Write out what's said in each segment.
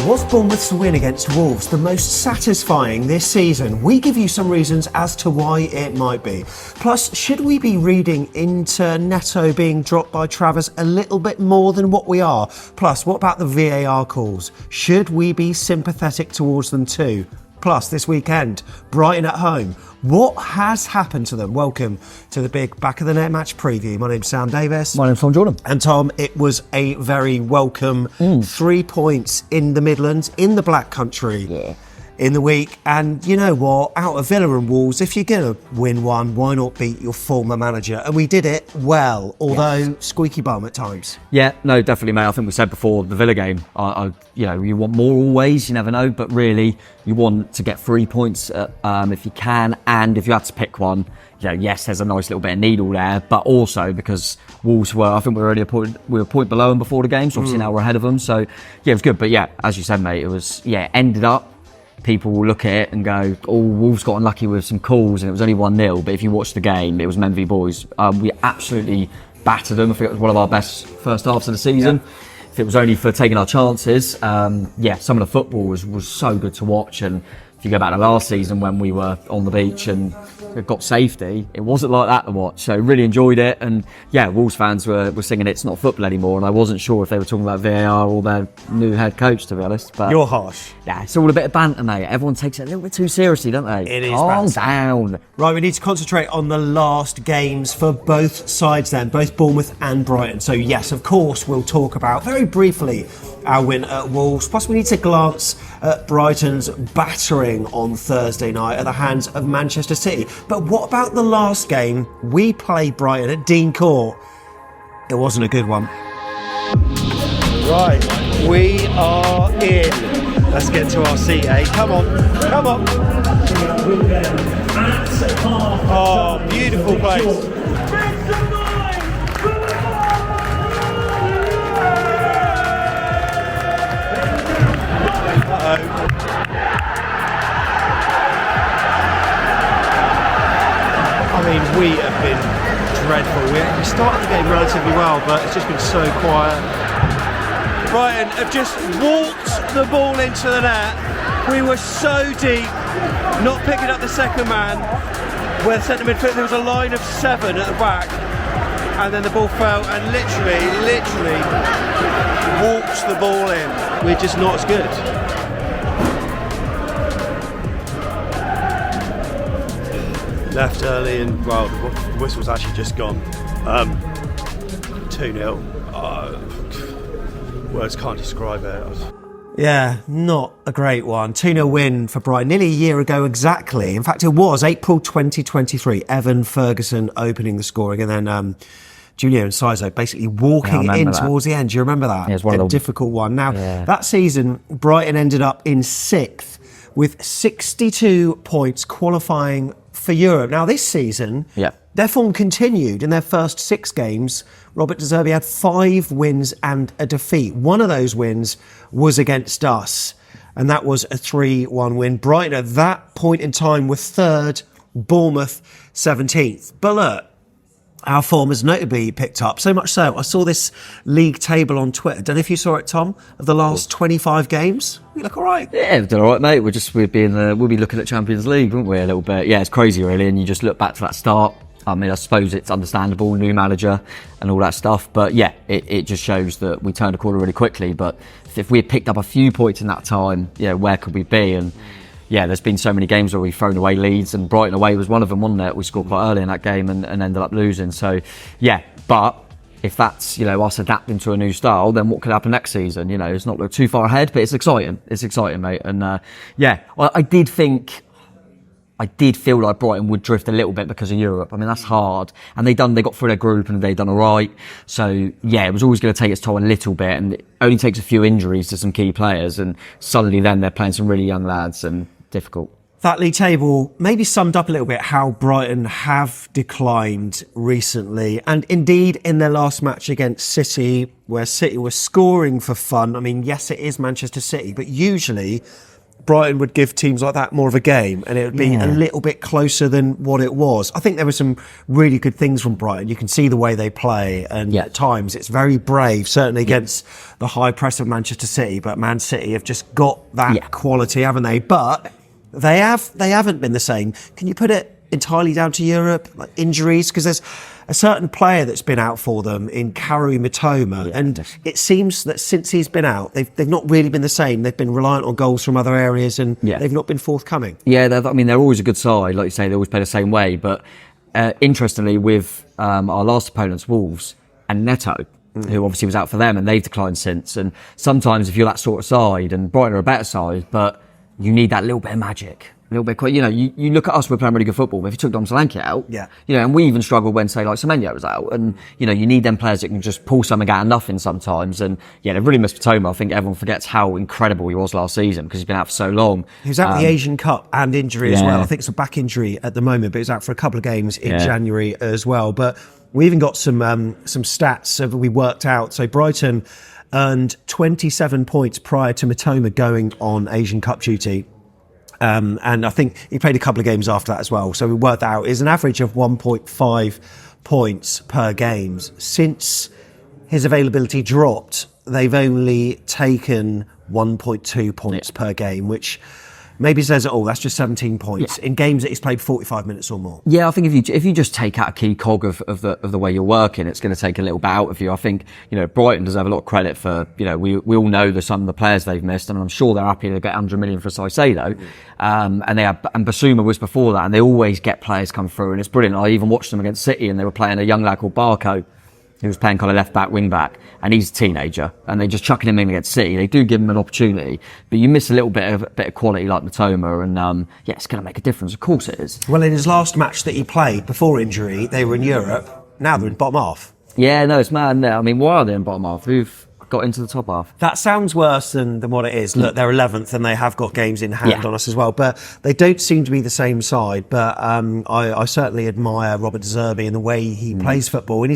Was Bournemouth's win against Wolves the most satisfying this season? We give you some reasons as to why it might be. Plus, should we be reading into Neto being dropped by Travers a little bit more than what we are? Plus, what about the VAR calls? Should we be sympathetic towards them too? Plus, this weekend, Brighton at home. What has happened to them? Welcome to the big Back of the Net match preview. My name's Sam Davis. My name's Tom Jordan. And Tom, it was a very welcome 3 points in the Midlands, in the Black Country. In the week. And you know what? Out of Villa and Wolves, if you're going to win one, why not beat your former manager? And we did it well, although squeaky bum at times. Yeah, no, definitely, mate. I think we said before the Villa game, you want more always, you never know, but really you want to get 3 points if you can. And if you had to pick one, yes, there's a nice little bit of needle there, but also because Wolves were, I think we were already a point below them before the game, so obviously now we're ahead of them. So, it was good. But as you said, mate, it was, ended up, people will look at it and go, Wolves got unlucky with some calls and it was only 1-0. But if you watch the game, it was men v boys. We absolutely battered them. I think it was one of our best first halves of the season. Yeah. If it was only for taking our chances, some of the football was so good to watch. And if you go back to last season when we were on the beach and got safety, it wasn't like that to watch. So really enjoyed it. And Wolves fans were singing it's not football anymore. And I wasn't sure if they were talking about VAR or their new head coach, to be honest. But you're harsh. Yeah, it's all a bit of banter, mate. Everyone takes it a little bit too seriously, don't they? It is. Calm down. Right, we need to concentrate on the last games for both sides then, both Bournemouth and Brighton. So yes, of course, we'll talk about very briefly our win at Wolves. Plus, we need to glance at Brighton's battering on Thursday night at the hands of Manchester City. But what about the last game? We played Brighton at Dean Court. It wasn't a good one. Right, we are in. Let's get to our seat, eh? Come on. Oh, beautiful place. We have been dreadful. We started the game relatively well, but it's just been so quiet. Brighton have just walked the ball into the net. We were so deep, not picking up the second man. Where the centre midfield, there was a line of 7 at the back, and then the ball fell and literally walked the ball in. We're just not as good. Left early and, the whistle's actually just gone. 2-0. Words can't describe it. Yeah, not a great one. 2-0 win for Brighton nearly a year ago exactly. In fact, it was April 2023. Evan Ferguson opening the scoring and then Junior and Sizo basically walking in towards the end. Do you remember that? Yeah, it was a difficult one. Now, that season, Brighton ended up in 6th with 62 points qualifying for Europe. Now this season, their form continued. In their first 6 games, Roberto De Zerbi had 5 wins and a defeat. One of those wins was against us, and that was a 3-1 win. Brighton at that point in time were 3rd, Bournemouth 17th. But look, our form has notably picked up, so much so. I saw this league table on Twitter. Don't know if you saw it, Tom, of the last 25 games. We look all right. Yeah, we've done all right, mate. We'll be looking at Champions League, won't we, a little bit? Yeah, it's crazy, really. And you just look back to that start. I mean, I suppose it's understandable, new manager and all that stuff. But it just shows that we turned a corner really quickly. But if we had picked up a few points in that time, where could we be? And there's been so many games where we've thrown away leads, and Brighton away was one of them, wasn't it? We scored quite early in that game and ended up losing. So, but if that's, us adapting to a new style, then what could happen next season? It's not too far ahead, but it's exciting. It's exciting, mate. And, I did feel like Brighton would drift a little bit because of Europe. I mean, that's hard. And they got through their group and they done all right. So, it was always going to take its toll a little bit. And it only takes a few injuries to some key players. And suddenly then they're playing some really young lads and difficult. That league table maybe summed up a little bit how Brighton have declined recently. And indeed, in their last match against City, where City was scoring for fun. I mean, yes, it is Manchester City, but usually Brighton would give teams like that more of a game, and it would be a little bit closer than what it was. I think there were some really good things from Brighton. You can see the way they play, and at times it's very brave, certainly against the high press of Manchester City. But Man City have just got that quality, haven't they? But they haven't been the same. Can you put it entirely down to Europe, like injuries? Because there's a certain player that's been out for them in Mitoma, and it seems that since he's been out, they've not really been the same. They've been reliant on goals from other areas, and they've not been forthcoming. Yeah, they're always a good side, like you say. They always play the same way. But interestingly, with our last opponents, Wolves and Neto, who obviously was out for them, and they've declined since. And sometimes if you're that sort of side, and Brighton are a better side, but you need that little bit of magic. A little bit, you look at us, we're playing really good football, but if you took Dom Solanke out, and we even struggled when, say, like Semenyo was out, and, you need them players that can just pull something out of nothing sometimes, and, they've really missed Mitoma. I think everyone forgets how incredible he was last season, because he's been out for so long. He was out with the Asian Cup and injury as well. I think it's a back injury at the moment, but he was out for a couple of games in January as well. But we even got some stats that we worked out. So Brighton earned 27 points prior to Mitoma going on Asian Cup duty. And I think he played a couple of games after that as well. So we worked that out. It's an average of 1.5 points per game. Since his availability dropped, they've only taken 1.2 points per game, which maybe says it all. That's just 17 points in games that he's played 45 minutes or more. Yeah, I think if you just take out a key cog of the way you're working, it's going to take a little bit out of you. I think Brighton deserve a lot of credit for we all know some of the players they've missed, and I'm sure they're happy to get 100 million for Caicedo. And Basuma was before that, and they always get players come through, and it's brilliant. I even watched them against City, and they were playing a young lad called Barco, who was playing kind of left back, wing back, and he's a teenager, and they're just chucking him in against City. They do give him an opportunity, but you miss a little bit of quality like Mitoma, and it's going to make a difference. Of course it is. Well, in his last match that he played before injury, they were in Europe. Now they're in bottom half. Yeah, no, it's mad. I mean, why are they in bottom half? Who've got into the top half? That sounds worse than what it is. Look, they're 11th and they have got games in hand on us as well, but they don't seem to be the same side. But I certainly admire Roberto De Zerbi and the way he plays football, and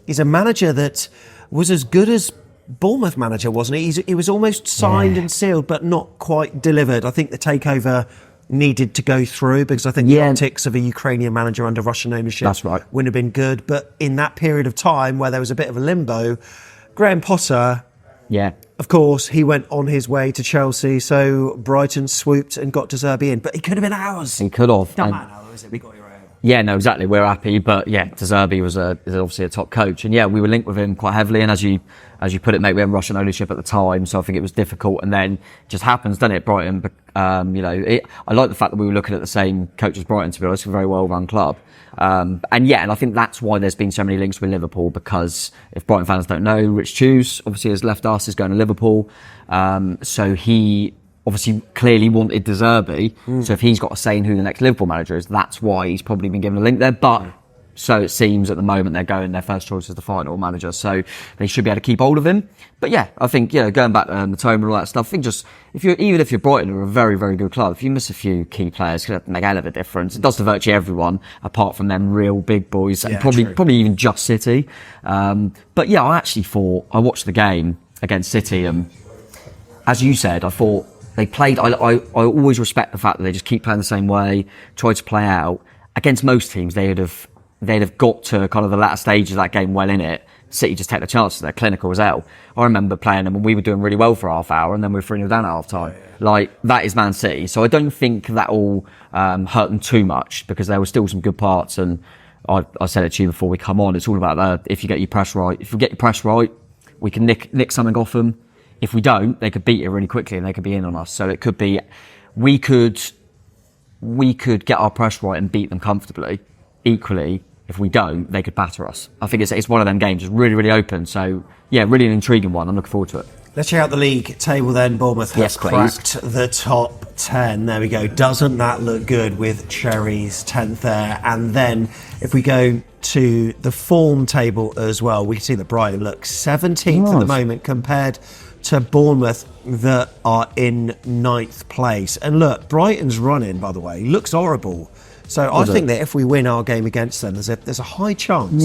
he's a manager that was as good as Bournemouth manager, wasn't he? He was almost signed and sealed, but not quite delivered. I think the takeover needed to go through, because I think the optics of a Ukrainian manager under Russian ownership wouldn't have been good. But in that period of time where there was a bit of a limbo, Graham Potter, of course, he went on his way to Chelsea, so Brighton swooped and got De Zerbi in. But he could have been ours. He could have. Don't matter now, is it? We got your own. Yeah, no, exactly. We're happy, but De Zerbi is obviously a top coach, and we were linked with him quite heavily. And as you put it, mate, we had Russian ownership at the time, so I think it was difficult. And then it just happens, doesn't it, Brighton? I like the fact that we were looking at the same coach as Brighton. To be honest, a very well-run club. And I think that's why there's been so many links with Liverpool, because if Brighton fans don't know, Rich Chews obviously has left us, is going to Liverpool. So he obviously clearly wanted De Zerbi. So if he's got a say in who the next Liverpool manager is, that's why he's probably been given a link there. But so it seems at the moment they're going, their first choice is the final manager, so they should be able to keep hold of him. But I think going back to Mitoma and all that stuff, I think just even if you're Brighton, are a very, very good club, if you miss a few key players, it could make a hell of a difference. It does to virtually everyone apart from them real big boys, and probably even just City. But I actually thought, I watched the game against City, and as you said, I thought they played. I always respect the fact that they just keep playing the same way, try to play out. Against most teams, they'd have got to kind of the latter stages of that game well in it. City just take the chances. They're clinical as hell. I remember playing them and we were doing really well for half hour, and then we were 3-0 down at half time. That is Man City. So I don't think that will hurt them too much, because there were still some good parts. And I said it to you before we come on, it's all about if you get your press right. If we get your press right, we can nick something off them. If we don't, they could beat it really quickly and they could be in on us. So it could be, we could get our press right and beat them comfortably. Equally, if we don't, they could batter us. I think it's one of them games. It's really, really open. So really an intriguing one. I'm looking forward to it. Let's check out the league table then. Bournemouth has cracked the top 10. There we go. Doesn't that look good with Cherries 10th there? And then if we go to the form table as well, we can see that Brighton looks 17th at the moment compared to Bournemouth that are in 9th place. And look, Brighton's running, by the way, looks horrible. So I think that if we win our game against them, there's a high chance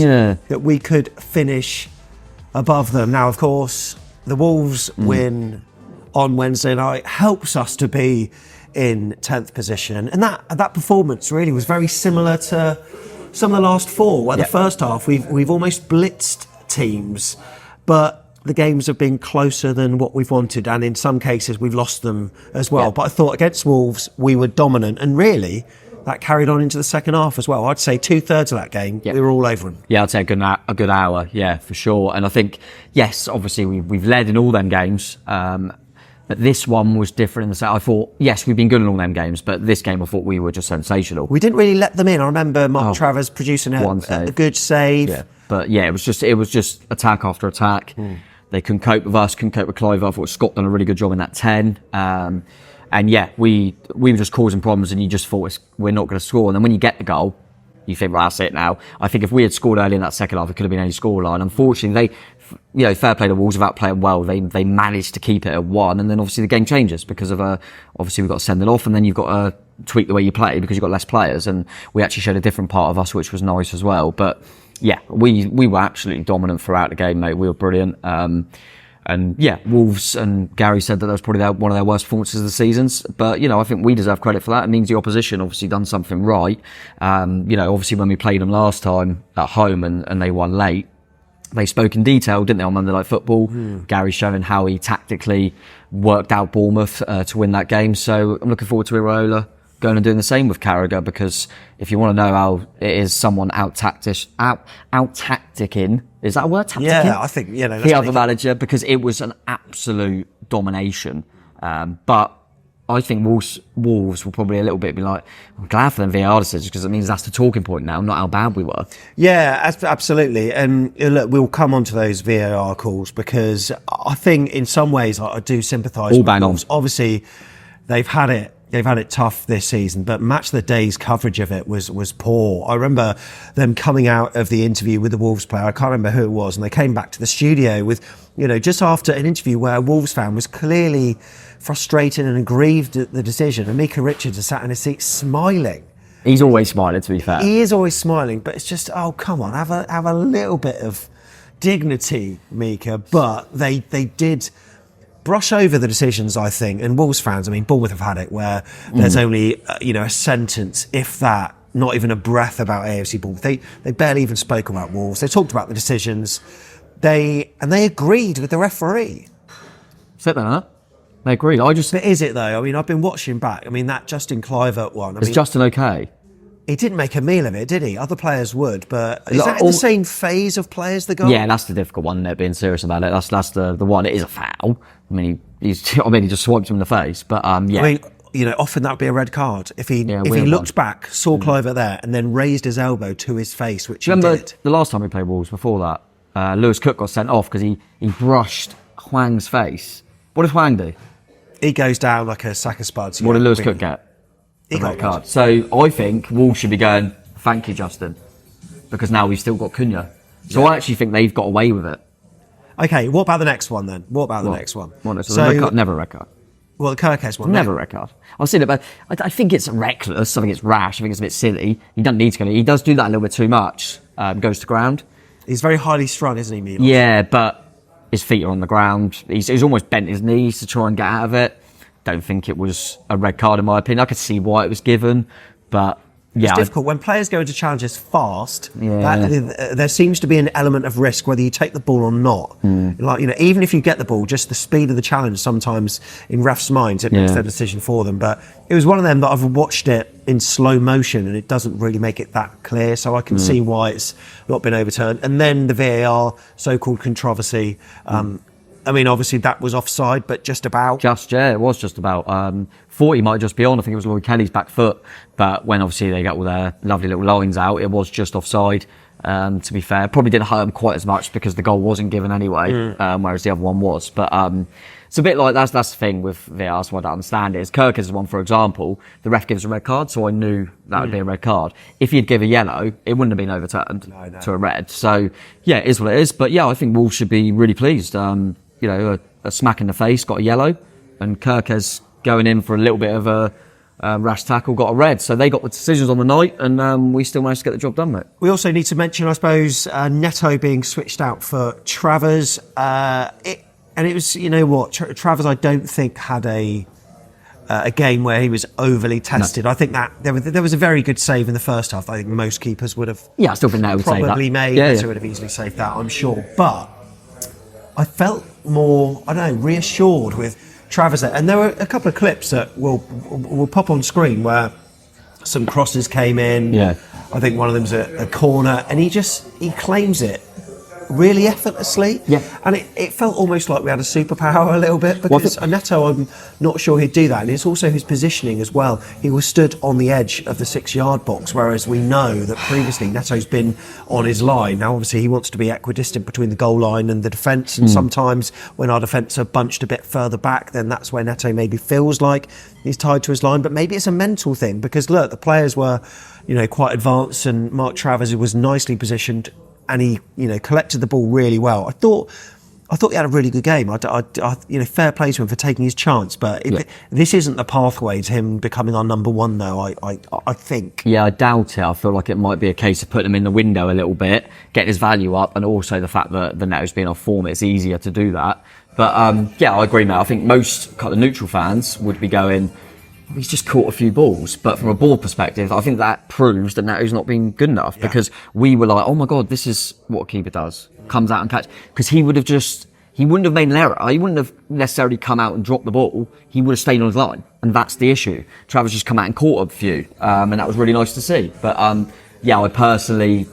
that we could finish above them. Now, of course, the Wolves win on Wednesday night helps us to be in 10th position. And that performance really was very similar to some of the last four, where the first half we've almost blitzed teams, but the games have been closer than what we've wanted, and in some cases we've lost them as well. But I thought against Wolves we were dominant, and really that carried on into the second half as well. I'd say 2/3 of that game we were all over them. Yeah, I'd say a good hour, for sure. And I think, yes, obviously we've led in all them games, but this one was different in the sense I thought, yes, we've been good in all them games, but this game I thought we were just sensational. We didn't really let them in. I remember Mark Travers producing a good save. Yeah. But yeah, it was just attack after attack. They couldn't cope with us, couldn't cope with Clive. I thought Scott done a really good job in that 10. And yeah, we were just causing problems, and you just thought we're not going to score. And then when you get the goal, you think, right, that's it now. I think if we had scored early in that second half, it could have been any scoreline. Unfortunately, fair play to Wolves without playing well. They managed to keep it at 1, and then obviously the game changes because of obviously we've got to send it off, and then you've got to tweak the way you play because you've got less players. And we actually showed a different part of us, which was nice as well. But yeah, we were absolutely dominant throughout the game, mate. We were brilliant. And yeah, Wolves, and Gary said that was probably one of their worst performances of the seasons. But, I think we deserve credit for that. It means the opposition obviously done something right. Obviously when we played them last time at home and they won late, they spoke in detail, didn't they, on Monday Night Football? Gary showing how he tactically worked out Bournemouth to win that game. So I'm looking forward to Iraola going and doing the same with Carragher, because if you want to know how it is someone out-tacticking, is that a word? Tacticking? Yeah, I think, the other manager, because it was an absolute domination. But I think Wolves will probably a little bit be like, I'm glad for them VAR decisions, because it means that's the talking point now, not how bad we were. Yeah, absolutely. And look, we'll come on to those VAR calls, because I think in some ways I do sympathise with Wolves. Obviously, they've had it tough this season, but Match of the Day's coverage of it was poor. I remember them coming out of the interview with the Wolves player, I can't remember who it was, and they came back to the studio with, just after an interview where a Wolves fan was clearly frustrated and aggrieved at the decision, and Mika Richards sat in his seat smiling. He's always smiling, to be fair. He is always smiling, but it's just, oh, come on, have a little bit of dignity, Mika. But they did brush over the decisions, I think, and Wolves fans, Bournemouth have had it where there's only, a sentence, if that, not even a breath about AFC Bournemouth. They barely even spoke about Wolves. They talked about the decisions. They agreed with the referee. Said that, huh? They agreed. But is it though? I've been watching back. That Justin Kluivert one. Is Justin okay? He didn't make a meal of it, did he? Other players would, but is that in the same phase of players, the goal? Yeah, that's the difficult one, isn't it, being serious about it. That's the one. It is a foul. He just swiped him in the face. But yeah. Often that would be a red card. If he looked back, saw Kluivert there, and then raised his elbow to his face, which Remember he did. The last time we played Wolves before that, Lewis Cook got sent off because he brushed Hwang's face. What did Hwang do? He goes down like a sack of spuds. What did Lewis Cook get? He got a card. So I think Wolves should be going, thank you, Justin, because now we've still got Cunha. So I actually think they've got away with it. Okay, what about the next one then? Next one? Never a red card. Well, the Kirkes one. Never a red card. I've seen it, but I think it's reckless. I think it's rash. I think it's a bit silly. He doesn't need to go. He does do that a little bit too much. Goes to ground. He's very highly strung, isn't he, Milos? Yeah, but his feet are on the ground. He's almost bent his knees to try and get out of it. Don't think it was a red card in my opinion. I could see why it was given, but yeah, it's difficult when players go into challenges fast. Yeah. There seems to be an element of risk whether you take the ball or not. Even if you get the ball, just the speed of the challenge sometimes in refs' minds it makes their decision for them. But it was one of them that I've watched it in slow motion and it doesn't really make it that clear. So I can see why it's not been overturned. And then the VAR so-called controversy. Obviously that was offside, but just about. It was just about. Thought he might just be on. I think it was Lloyd Kelly's back foot. But when obviously they got all their lovely little lines out, it was just offside. To be fair, probably didn't hurt him quite as much because the goal wasn't given anyway, whereas the other one was. But it's a bit like that's the thing with VAR. So what I don't understand is Kirkes' one, for example, the ref gives a red card, so I knew that would be a red card. If he'd give a yellow, it wouldn't have been overturned to a red. So yeah, it is what it is. But yeah, I think Wolves should be really pleased. A smack in the face, got a yellow, and Kirkes going in for a little bit of a rash tackle, got a red. So they got the decisions on the night, and we still managed to get the job done, mate. We also need to mention, I suppose, Neto being switched out for Travers. And it was, you know what, Travers, I don't think had a game where he was overly tested. No. I think that there was a very good save in the first half. I think most keepers would have I still think Neto would say that. probably made. Neto would have easily saved that, I'm sure. But I felt more, I don't know, reassured with Travers there. And there were a couple of clips that will pop on screen where some crosses came in. Yeah. I think one of them's a corner, and he claims it really effortlessly. Yeah. And it felt almost like we had a superpower a little bit, because Neto, I'm not sure he'd do that. And it's also his positioning as well. He was stood on the edge of the 6-yard box, whereas we know that previously Neto's been on his line. Now, obviously, he wants to be equidistant between the goal line and the defence. And sometimes when our defence are bunched a bit further back, then that's where Neto maybe feels like he's tied to his line. But maybe it's a mental thing, because look, the players were, quite advanced, and Mark Travers was nicely positioned, and he, collected the ball really well. I thought he had a really good game. Fair play to him for taking his chance. But this isn't the pathway to him becoming our number one, though. I think. Yeah, I doubt it. I feel like it might be a case of putting him in the window a little bit, getting his value up, and also the fact that the Neto's been off form, it's easier to do that. But I agree, mate. I think most kind of neutral fans would be going, he's just caught a few balls. But from a board perspective, I think that proves that Neto's not been good enough, because we were like, oh my God, this is what a keeper does. Comes out and catch. Because he wouldn't have made an error. He wouldn't have necessarily come out and dropped the ball. He would have stayed on his line. And that's the issue. Travers just come out and caught a few. And that was really nice to see. But I personally,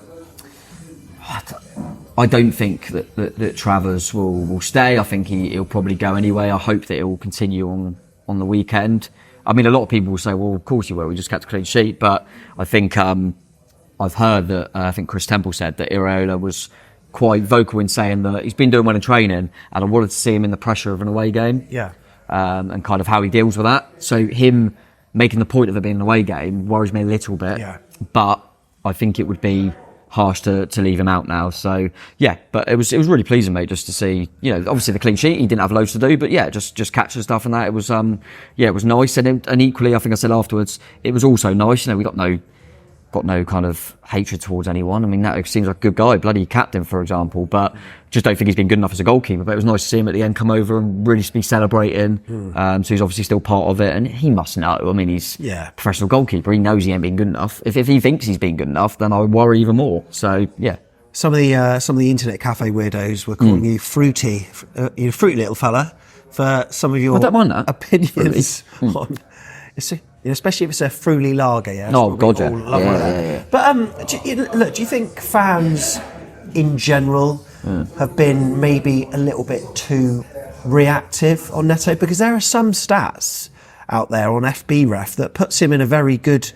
I don't think that Travers will stay. I think he'll probably go anyway. I hope that it will continue on the weekend. I mean, a lot of people will say, well, of course you will. We just kept a clean sheet. But I think I've heard that, I think Chris Temple said that Iraola was quite vocal in saying that he's been doing well in training, and I wanted to see him in the pressure of an away game. Yeah. And kind of how he deals with that. So him making the point of it being an away game worries me a little bit. Yeah. But I think it would be harsh to leave him out now. So but it was really pleasing, mate, just to see, obviously the clean sheet, he didn't have loads to do, but just catching stuff and that, it was it was nice. And equally, I think I said afterwards, it was also nice, we got no kind of hatred towards anyone. I mean, Neto seems like a good guy, bloody captain, for example, but just don't think he's been good enough as a goalkeeper. But it was nice to see him at the end come over and really be celebrating. So he's obviously still part of it, and he must know. I mean, he's a professional goalkeeper. He knows he ain't been good enough. If he thinks he's been good enough, then I would worry even more. So, yeah. Some of the internet cafe weirdos were calling you fruity, fruity little fella, for some of your I don't mind that. opinions on... especially if it's a fruity lager, yeah. Oh, God, yeah. Yeah. But do you think fans in general have been maybe a little bit too reactive on Neto? Because there are some stats out there on FB Ref that puts him in a very good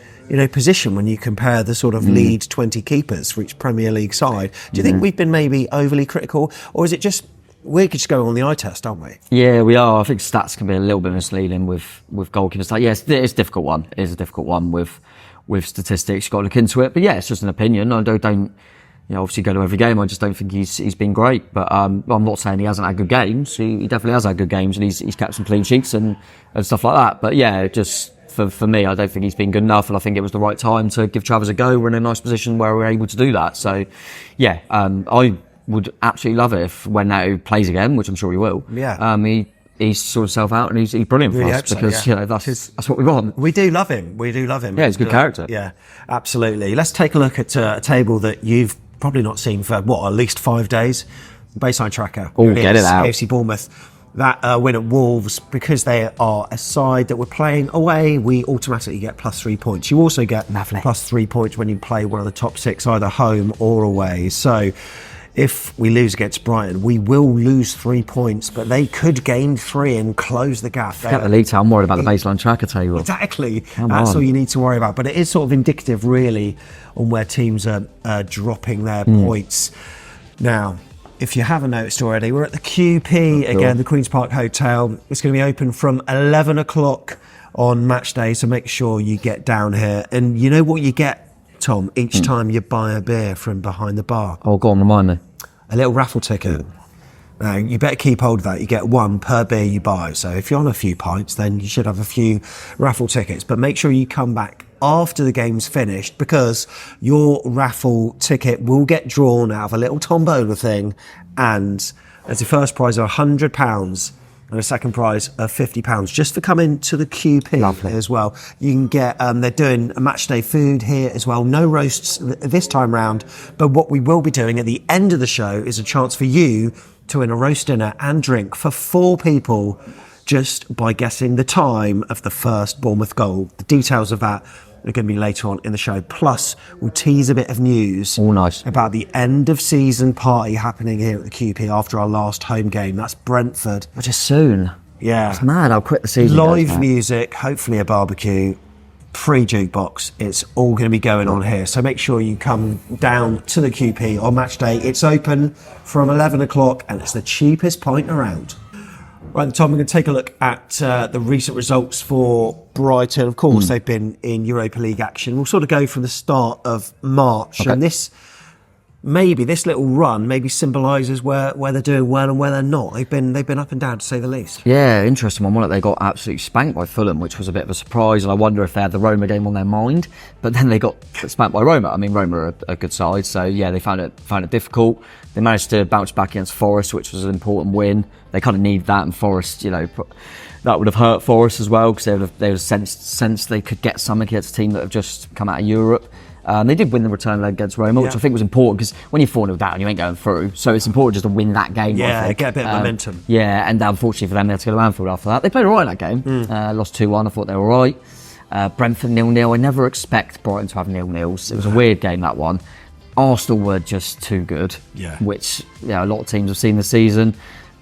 position when you compare the sort of lead 20 keepers for each Premier League side. Do you think we've been maybe overly critical, or is it just we're just going on the eye test, aren't we? Yeah, we are. I think stats can be a little bit misleading with goalkeepers. Yes, it's a difficult one. It is a difficult one with statistics. You've got to look into it. But yeah, it's just an opinion. I don't obviously go to every game. I just don't think he's been great. But I'm not saying he hasn't had good games. He definitely has had good games, and he's kept some clean sheets and stuff like that. But yeah, just for me, I don't think he's been good enough, and I think it was the right time to give Travers a go. We're in a nice position where we're able to do that. So yeah, I would absolutely love it if when Neto plays again, which I'm sure he will. Yeah. He's sorted himself out, and he's brilliant for us, because that's what we want. We do love him. Yeah, he's a good character. Yeah, absolutely. Let's take a look at a table that you've probably not seen for at least 5 days. Baseline tracker. Oh, get it out. AFC Bournemouth. That win at Wolves, because they are a side that we're playing away, we automatically get +3 points. You also get +3 points when you play one of the top 6, either home or away. So if we lose against Brighton, we will lose 3 points, but they could gain 3 and close the gap. Forget the league. I'm worried about the baseline tracker table. Exactly. That's all you need to worry about. But it is sort of indicative, really, on where teams are dropping their points. Now, if you haven't noticed already, we're at the QP again, the Queen's Park Hotel. It's going to be open from 11 o'clock on match day, so make sure you get down here. And you know what you get, Tom, each time you buy a beer from behind the bar? Oh, go on, remind me. A little raffle ticket. Now, you better keep hold of that. You get 1 per beer you buy. So if you're on a few pints, then you should have a few raffle tickets. But make sure you come back after the game's finished, because your raffle ticket will get drawn out of a little tombola thing, and There's a first prize of £100 and a second prize of £50 just for coming to the QP. Lovely. As well. You can get, they're doing a match day food here as well. No roasts this time round, but what we will be doing at the end of the show is a chance for you to win a roast dinner and drink for 4 people just by guessing the time of the first Bournemouth goal. The details of that are going to be later on in the show. Plus, we'll tease a bit of news about the end of season party happening here at the QP after our last home game. That's Brentford. Which is soon. Yeah. It's mad how quick the season goes. Live music, hopefully a barbecue, pre-jukebox. It's all going to be going on here. So make sure you come down to the QP on match day. It's open from 11 o'clock and it's the cheapest pint around. Right, Tom, we're going to take a look at the recent results for Brighton. Of course, they've been in Europa League action. We'll sort of go from the start of March. Okay. And this little run maybe symbolises where they're doing well and where they're not. They've been up and down, to say the least. Yeah, interesting one. One that they got absolutely spanked by Fulham, which was a bit of a surprise. And I wonder if they had the Roma game on their mind. But then they got spanked by Roma. I mean, Roma are a good side. So, yeah, they found it difficult. They managed to bounce back against Forest, which was an important win. They kind of need that, and Forest, that would have hurt Forest as well, because they would have sensed they could get something against a team that have just come out of Europe. They did win the return leg against Roma, which I think was important, because when you're 4-0 down, you ain't going through. So it's important just to win that game. Yeah, I think. get a bit of momentum. Yeah, and unfortunately for them, they had to go to Anfield after that. They played all right that game. Lost 2-1. I thought they were all right. Brentford 0-0. I never expect Brighton to have 0-0s. It was a weird game, that one. Arsenal were just too good, which a lot of teams have seen this season.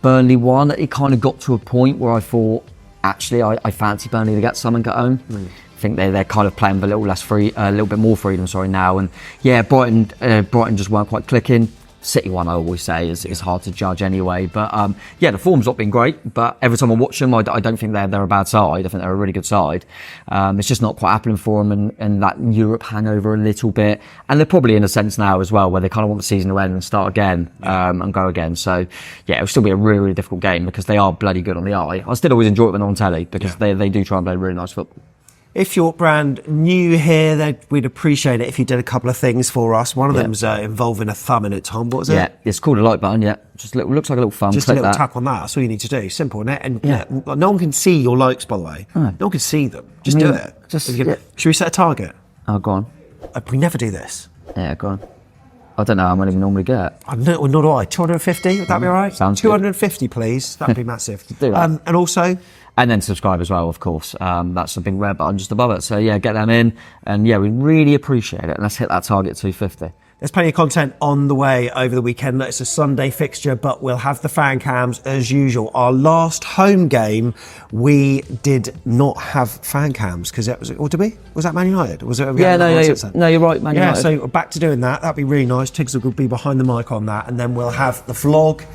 Burnley won. It kind of got to a point where I thought, actually, I fancy Burnley to get something at home. I think they're kind of playing with a little bit more freedom now. And yeah, Brighton just weren't quite clicking. City one, I always say, is hard to judge anyway. But the form's not been great. But every time I watch them, I don't think they're a bad side. I think they're a really good side. It's just not quite happening for them, and that Europe hangover a little bit. And they're probably in a sense now as well, where they kind of want the season to end and start again and go again. So yeah, it'll still be a really, really difficult game because they are bloody good on the eye. I still always enjoy it when they're on telly because they do try and play really nice football. If you're brand new here, we'd appreciate it if you did a couple of things for us. One of them's involving a thumb in it, Tom. What was it? Yeah, it's called a like button, looks like a little thumb. Just click a little that. tap on that. That's all you need to do. Simple, isn't it? And no one can see your likes, by the way. No one can see them. Just do it. Should we set a target? Oh, go on. We never do this. Yeah, go on. I don't know how many we normally get. Nor do I. 250? Would that be all right? Sounds 250, please. That'd be massive. Do that. And also... And then subscribe as well, of course. That's the big red button just above it. So yeah, get them in. And yeah, we really appreciate it. And let's hit that target 250. There's plenty of content on the way over the weekend. It's a Sunday fixture, but we'll have the fan cams as usual. Our last home game, we did not have fan cams because it was, or did we? Was that Man United? Was it? No, you're right, Man United. So back to doing that. That'd be really nice. Tiggs will be behind the mic on that, and then we'll have the vlog.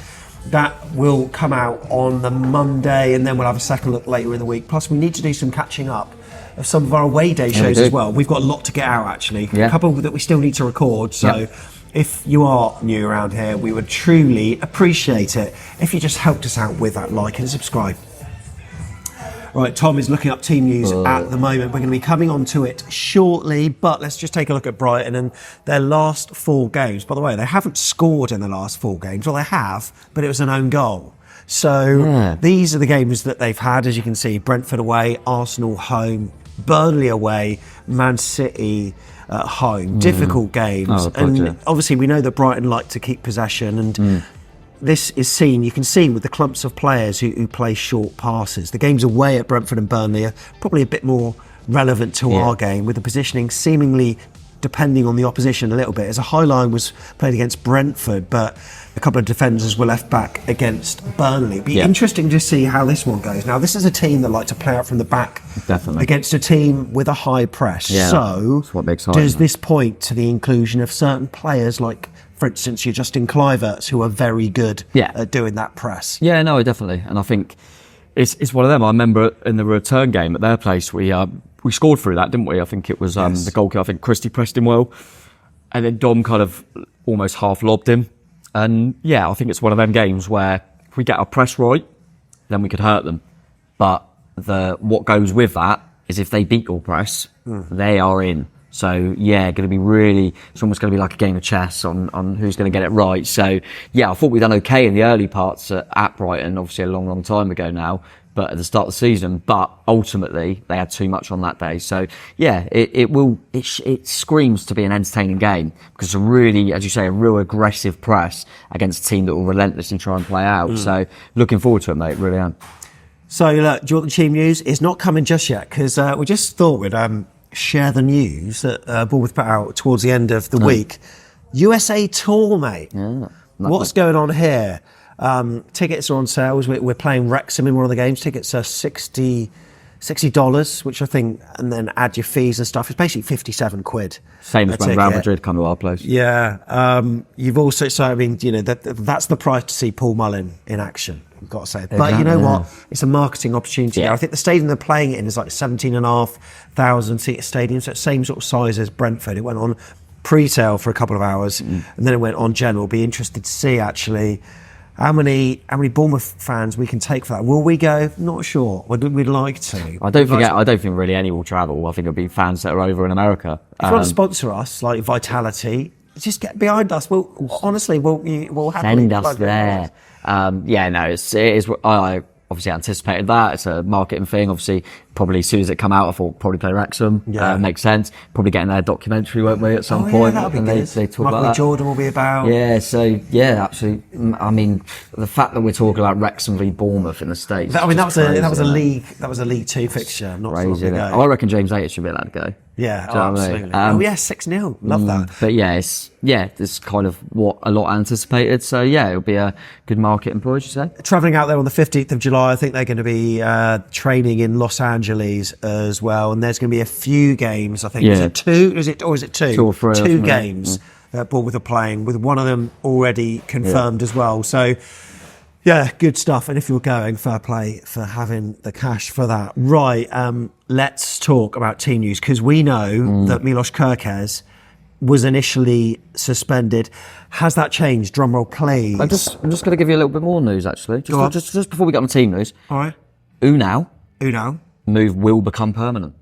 That will come out on the Monday, and then we'll have a second look later in the week. Plus, we need to do some catching up of some of our away day shows as well. We've got a lot to get out, actually. A couple that we still need to record. So if you are new around here, we would truly appreciate it if you just helped us out with that like and subscribe. Right, Tom is looking up team news at the moment. We're going to be coming on to it shortly, but let's just take a look at Brighton and their last 4 games. By the way, they haven't scored in the last 4 games. Well, they have, but it was an own goal. So these are the games that they've had, as you can see. Brentford away, Arsenal home, Burnley away, Man City at home. Difficult games. And obviously we know that Brighton like to keep possession, and this is seen, you can see with the clumps of players who play short passes. The games away at Brentford and Burnley are probably a bit more relevant to our game, with the positioning seemingly depending on the opposition a little bit. As a high line was played against Brentford, but a couple of defenders were left back against Burnley. It'd be interesting to see how this one goes. Now, this is a team that like to play out from the back against a team with a high press. So does this point to the inclusion of certain players like, for instance, your Justin Kluiverts, who are very good at doing that press? Yeah, no, definitely. And I think it's one of them. I remember in the return game at their place, we scored through that, didn't we? I think it was the goalkeeper. I think Christie pressed him well, and then Dom kind of almost half lobbed him. And yeah, I think it's one of them games where if we get our press right, then we could hurt them. But what goes with that is if they beat your press, they are in. So yeah, going to be really, it's almost going to be like a game of chess on who's going to get it right. So yeah, I thought we'd done okay in the early parts at Brighton, obviously a long time ago now, but at the start of the season, but ultimately they had too much on that day. So yeah, it screams to be an entertaining game, because it's a really, as you say, a real aggressive press against a team that will relentlessly try and play out. So looking forward to it, mate, really am. So look, do you want the team news? It's not coming just yet, because we just thought we'd share the news that Bournemouth put out towards the end of the week. USA Tour, mate. Yeah, what's going on here? Tickets are on sales. We're playing Wrexham in one of the games. Tickets are $60, which I think, and then add your fees and stuff. It's basically 57 quid. Same as when Real Madrid come to our place. Yeah. You've also, so I mean, you know, that's the price to see Paul Mullin in action, I've got to say. But you know what? It's a marketing opportunity. Yeah. I think the stadium they're playing it in is like 17,500 seat stadium. So it's the same sort of size as Brentford. It went on pre-sale for a couple of hours and then it went on general. Be interested to see actually how many Bournemouth fans we can take for that. Will we go? Not sure. We'd like to. I don't think really any will travel. I think it'll be fans that are over in America. If you want to sponsor us, like Vitality, just get behind us. We'll happily send us there. It is. I obviously anticipated that. It's a marketing thing. Obviously, probably as soon as it come out, I thought probably play Wrexham. Yeah. Makes sense. Probably getting their documentary, won't we, at some point? Yeah, that'll be and good. They talk Michael about that. Jordan will be about. Yeah, so yeah, absolutely. I mean, the fact that we're talking about Wrexham v Bournemouth in the States. That was a League Two fixture. Not crazy. I reckon James Ayers should be allowed to go. Yeah, absolutely. 6-0. Love that. But it's kind of what a lot anticipated. So yeah, it'll be a good market employ, you say? Travelling out there on the 15th of July, I think they're going to be training in Los Angeles as well. And there's going to be a few games, I think. Yeah. Is it two? Is it two? 2 or 3. Two games that Bournemouth are playing, with one of them already confirmed as well. So yeah, good stuff. And if you're going, fair play for having the cash for that. Right, let's talk about team news, because we know that Milos Kerkez was initially suspended. Has that changed? Drumroll, please. I'm just going to give you a little bit more news, actually. Just before we get on the team news. All right. Unal move will become permanent.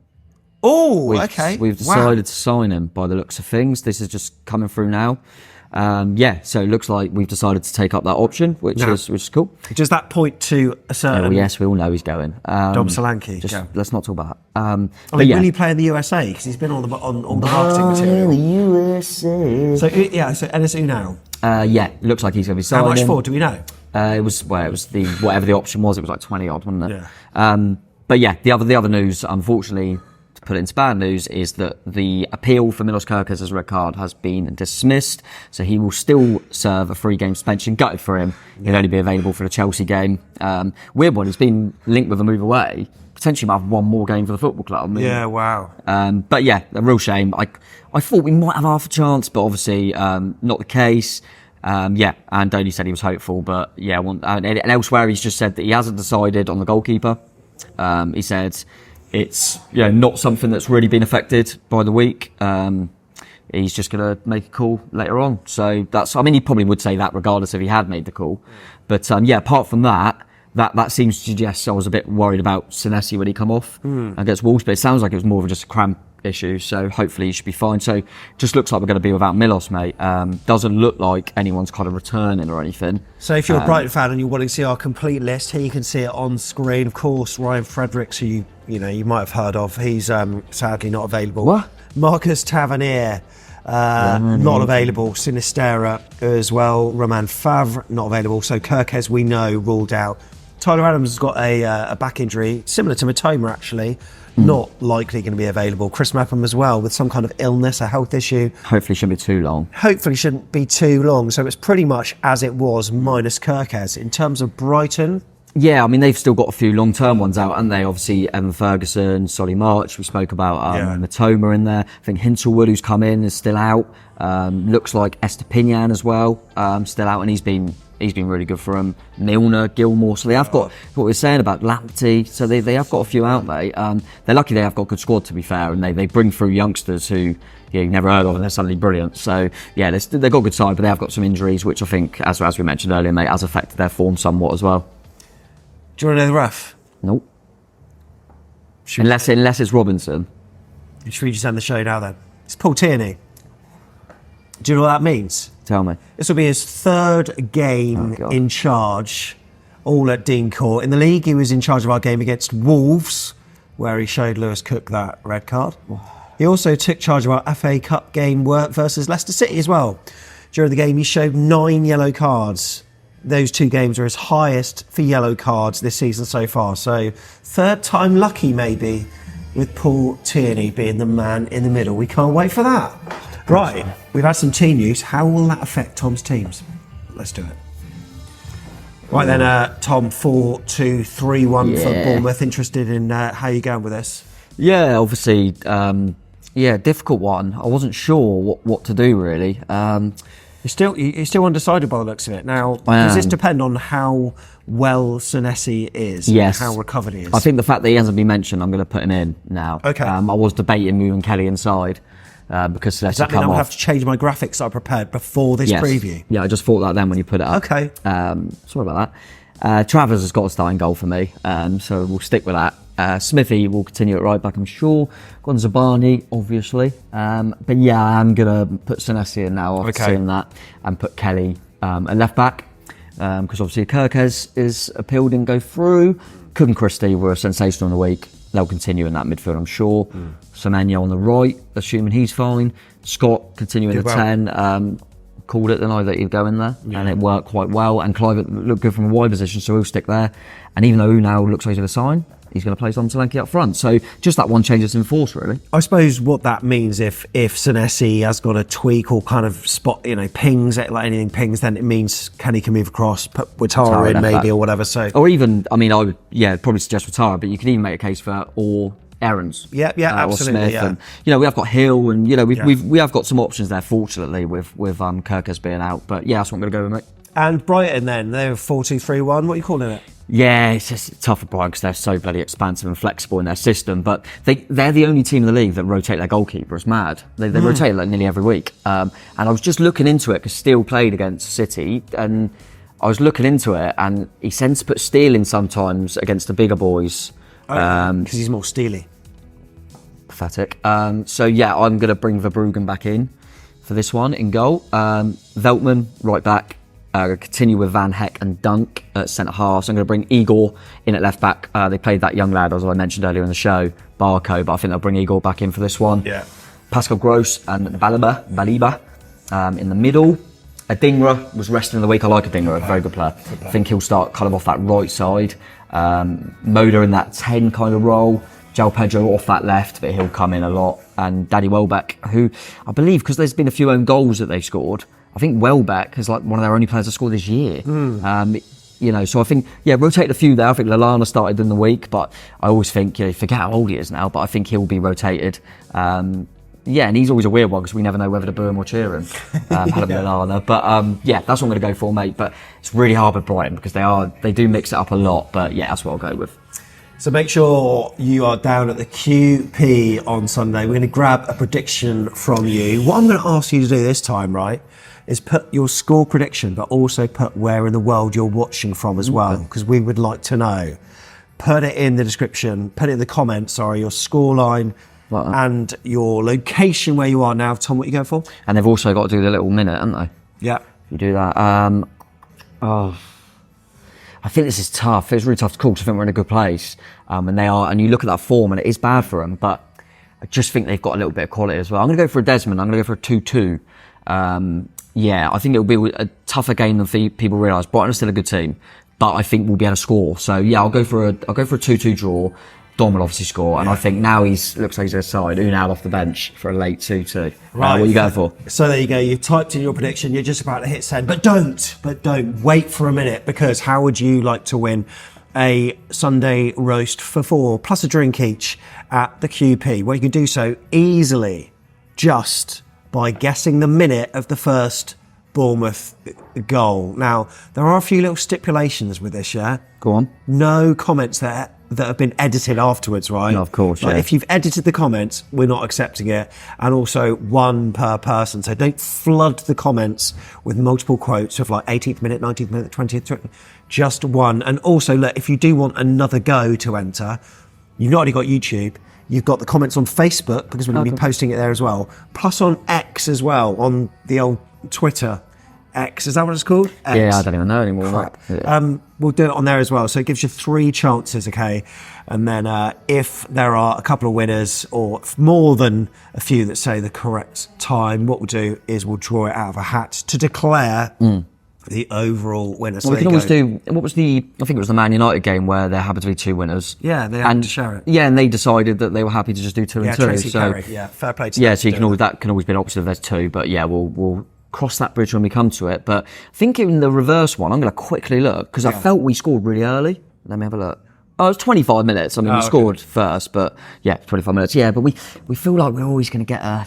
Oh, okay. We've decided to sign him by the looks of things. This is just coming through now. So it looks like we've decided to take up that option, which is cool. Does that point to a certain... yes, we all know he's going. Dom Solanke. Let's not talk about that. Will he play in the USA? Because he's been on the marketing material. The USA. So Enes Unal. Looks like he's going to be signing. How much for? Do we know? It was the whatever the option was. It was like 20 odd, wasn't it? Yeah. But yeah, the other news, unfortunately, to put it into bad news, is that the appeal for Milos Kerkez's red card has been dismissed. So he will still serve a 3-game suspension. Gutted for him. He'll only be available for the Chelsea game. Weird one. He's been linked with a move away. Potentially might have one more game for the football club. Yeah, wow. But yeah, a real shame. I thought we might have half a chance, but obviously not the case. Andoni said he was hopeful, but yeah, and elsewhere he's just said that he hasn't decided on the goalkeeper. He said it's not something that's really been affected by the week. He's just going to make a call later on. So he probably would say that regardless if he had made the call. But apart from that seems to suggest I was a bit worried about Senesi when he come off against Wolves, but it sounds like it was more of just a cramp issue, so hopefully he should be fine. So just looks like we're going to be without Milos, mate. Doesn't look like anyone's kind of returning or anything. So if you're a Brighton fan and you're wanting to see our complete list, here you can see it on screen. Of course, Ryan Fredericks, who you might have heard of, he's sadly not available. What? Marcus Tavernier, not available. Sinistera as well. Romain Favre, not available. So Kerkez, we know, ruled out. Tyler Adams has got a back injury, similar to Mitoma actually, not likely going to be available. Chris Mepham as well, with some kind of illness, a health issue. Hopefully shouldn't be too long. So it's pretty much as it was, minus Kerkez. In terms of Brighton... Yeah, I mean, they've still got a few long-term ones out, haven't they? Obviously, Evan Ferguson, Solly March, we spoke about Mitoma in there. I think Hinselwood, who's come in, is still out. Looks like Estepinian as well, still out, and he's been really good for them. Milner, Gilmore, so they have got what we were saying about Lamptey, so they have got a few out, mate. They're lucky they have got a good squad, to be fair, and they bring through youngsters who you never heard of, and they're suddenly brilliant. So yeah, they've got a good side, but they have got some injuries, which I think, as we mentioned earlier, mate, has affected their form somewhat as well. Do you want to know the ref? Nope. Unless it's Robinson. Should we just end the show now then? It's Paul Tierney. Do you know what that means? Tell me. This will be his third game in charge, all at Dean Court. In the league, he was in charge of our game against Wolves, where he showed Lewis Cook that red card. He also took charge of our FA Cup game versus Leicester City as well. During the game, he showed 9 yellow cards. Those 2 games are his highest for yellow cards this season so far. So, third time lucky maybe, with Paul Tierney being the man in the middle. We can't wait for that. Right, we've had some team news. How will that affect Tom's teams? Let's do it. Right then, Tom, 4-2-3-1 for Bournemouth. Interested in how you're going with this? Yeah, obviously, difficult one. I wasn't sure what to do, really. You're still undecided by the looks of it. Now, does this depend on how well Senesi is? Yes. And how recovered he is? I think the fact that he hasn't been mentioned, I'm going to put him in now. Okay. I was debating moving Kelly inside because Senesi Does that mean come I'll off. have to change my graphics that I prepared before this preview? Yeah, I just thought that then when you put it up. Okay. Sorry about that. Travers has got a starting goal for me, so we'll stick with that. Smithy will continue at right back, I'm sure. Gonzabani, obviously. But yeah, I'm going to put Senesi in now after seeing that and put Kelly at left back because obviously Kirkes is appealed and go through. Cook and Christie were sensational in the week. They'll continue in that midfield, I'm sure. Semenya on the right, assuming he's fine. Scott continuing the 10. Called it the night that he'd go in there, and it worked quite well. And Clive looked good from a wide position, so he'll stick there. And even though Unai looks like he's going to sign, he's going to play Tom Solanke up front. So just that one change that's in force, really. I suppose what that means if Senesi has got a tweak or kind of spot, pings, like anything pings, then it means Kenny can move across, put Ouattara in maybe or whatever. So, or even, I would probably suggest Ouattara, but you can even make a case for Aarons. Yeah, absolutely. Or Smith, and we have got Hill, and we have got some options there. Fortunately, with Kirkes being out, but that's what I'm going to go with, mate. And Brighton, then they're 4-2-3-1. What are you calling it? Yeah, it's just tough for Brighton because they're so bloody expansive and flexible in their system. But they're the only team in the league that rotate their goalkeeper. It's mad. They rotate like nearly every week. And I was just looking into it because Steele played against City, and I was looking into it, and he tends to put Steele in sometimes against the bigger boys. Because he's more steely. Pathetic. I'm going to bring Verbruggen back in for this one in goal. Veltman, right back. Continue with Van Heck and Dunk at centre half. So I'm going to bring Igor in at left back. They played that young lad, as I mentioned earlier in the show, Barco, but I think they'll bring Igor back in for this one. Yeah. Pascal Gross and Baliba in the middle. Adingra was resting in the week. I like Adingra, a very good player. I think he'll start kind of off that right side. Moda in that 10 kind of role. João Pedro off that left, but he'll come in a lot. And Daddy Welbeck, who I believe, because there's been a few own goals that they've scored, I think Welbeck is like one of their only players to score this year. So I think, rotate a few there. I think Lallana started in the week, but I always think, forget how old he is now, but I think he'll be rotated. And he's always a weird one because we never know whether to boo him or cheer him. Lallana. But that's what I'm going to go for, mate. But it's really hard with Brighton because they do mix it up a lot. But that's what I'll go with. So make sure you are down at the QP on Sunday. We're going to grab a prediction from you. What I'm going to ask you to do this time, right, is put your score prediction, but also put where in the world you're watching from as well, because we would like to know. Put it in the description, put it in the comments, your scoreline and your location where you are now. Tom, what are you going for? And they've also got to do the little minute, haven't they? Yeah. You do that. I think this is tough. It's really tough to call because I think we're in a good place. And you look at that form and it is bad for them, but I just think they've got a little bit of quality as well. I'm going to go for a Desmond. I'm going to go for a 2-2. I think it'll be a tougher game than people realise. Brighton are still a good team, but I think we'll be able to score. So I'll go for a 2-2 draw. Dom will obviously score, and I think now looks like he's going to side Unai off the bench for a late 2-2. Right. What are you going for? So there you go. You've typed in your prediction. You're just about to hit send, but don't wait for a minute, because how would you like to win a Sunday roast for 4 plus a drink each at the QP? Well, you can do so easily just by guessing the minute of the first Bournemouth goal. Now, there are a few little stipulations with this, yeah? Go on. No comments there that have been edited afterwards, right? No, of course, like, if you've edited the comments, we're not accepting it. And also 1 per person. So don't flood the comments with multiple quotes of like 18th minute, 19th minute, 20th, just 1. And also, look, if you do want another go to enter, you've not only got YouTube, You've got the comments on Facebook, because we're going to be posting it there as well. Plus on X as well, on the old Twitter. X, is that what it's called? X. Yeah, I don't even know anymore. Crap. Yeah. We'll do it on there as well. So it gives you 3 chances, okay? And then if there are a couple of winners or more than a few that say the correct time, what we'll do is we'll draw it out of a hat to declare the overall winner. So we can always do, what was I think it was the Man United game where there happened to be 2 winners. Yeah, they had to share it. Yeah, and they decided that they were happy to just do 2 and 2. Tracy so, Carey, fair play to yeah, them. so you can always, that can always be an option if there's 2, but yeah, we'll cross that bridge when we come to it. But I think in the reverse one, I'm going to quickly look, because I felt we scored really early. Let me have a look. Oh, it was 25 minutes. I mean, we scored first, but yeah, 25 minutes. Yeah, but we feel like we're always going to get an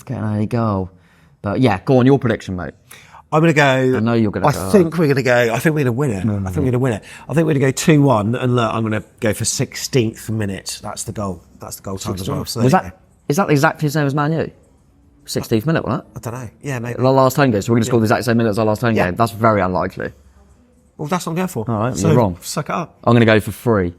early goal. But yeah, go on, your prediction, mate. I'm going to go. I know you're going to go. I think we're going to win it. I think we're going to win it. I think we're going to go 2-1, and look, I'm going to go for 16th minute. That's the goal. That's the goal time as well. So is that exactly the same as Man U? 16th minute, wasn't it? I don't know. Yeah, maybe. The last home game, so we're going to score the exact same minute as our last home game. That's very unlikely. Well, that's what I'm going for. All right, so, you're wrong. Suck it up. I'm going to go for 3.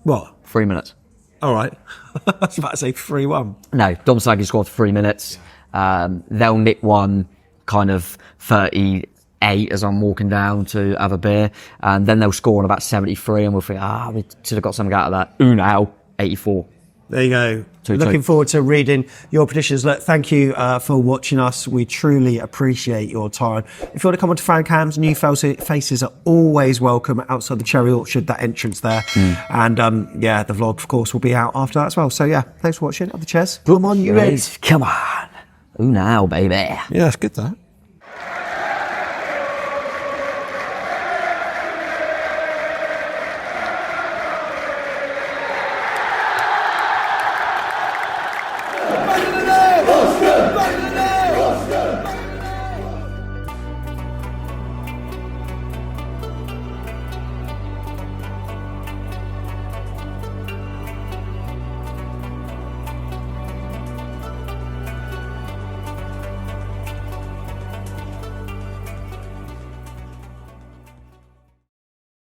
What? 3 minutes. All right. I was about to say 3-1. No, Dom Saggy scored 3 minutes. They'll nick one kind of 38 as I'm walking down to have a beer, and then they'll score on about 73, and we'll think, we should have got something out of that. Unal, 84. There you go. 2-2. Looking forward to reading your predictions. Look, thank you for watching us. We truly appreciate your time. If you want to come on to fan cams, new faces are always welcome outside the Cherry Orchard, that entrance there. And the vlog, of course, will be out after that as well. So yeah, thanks for watching. Up the chairs. Come on, you ready? Come on. Unal, baby. Yeah, that's good, that.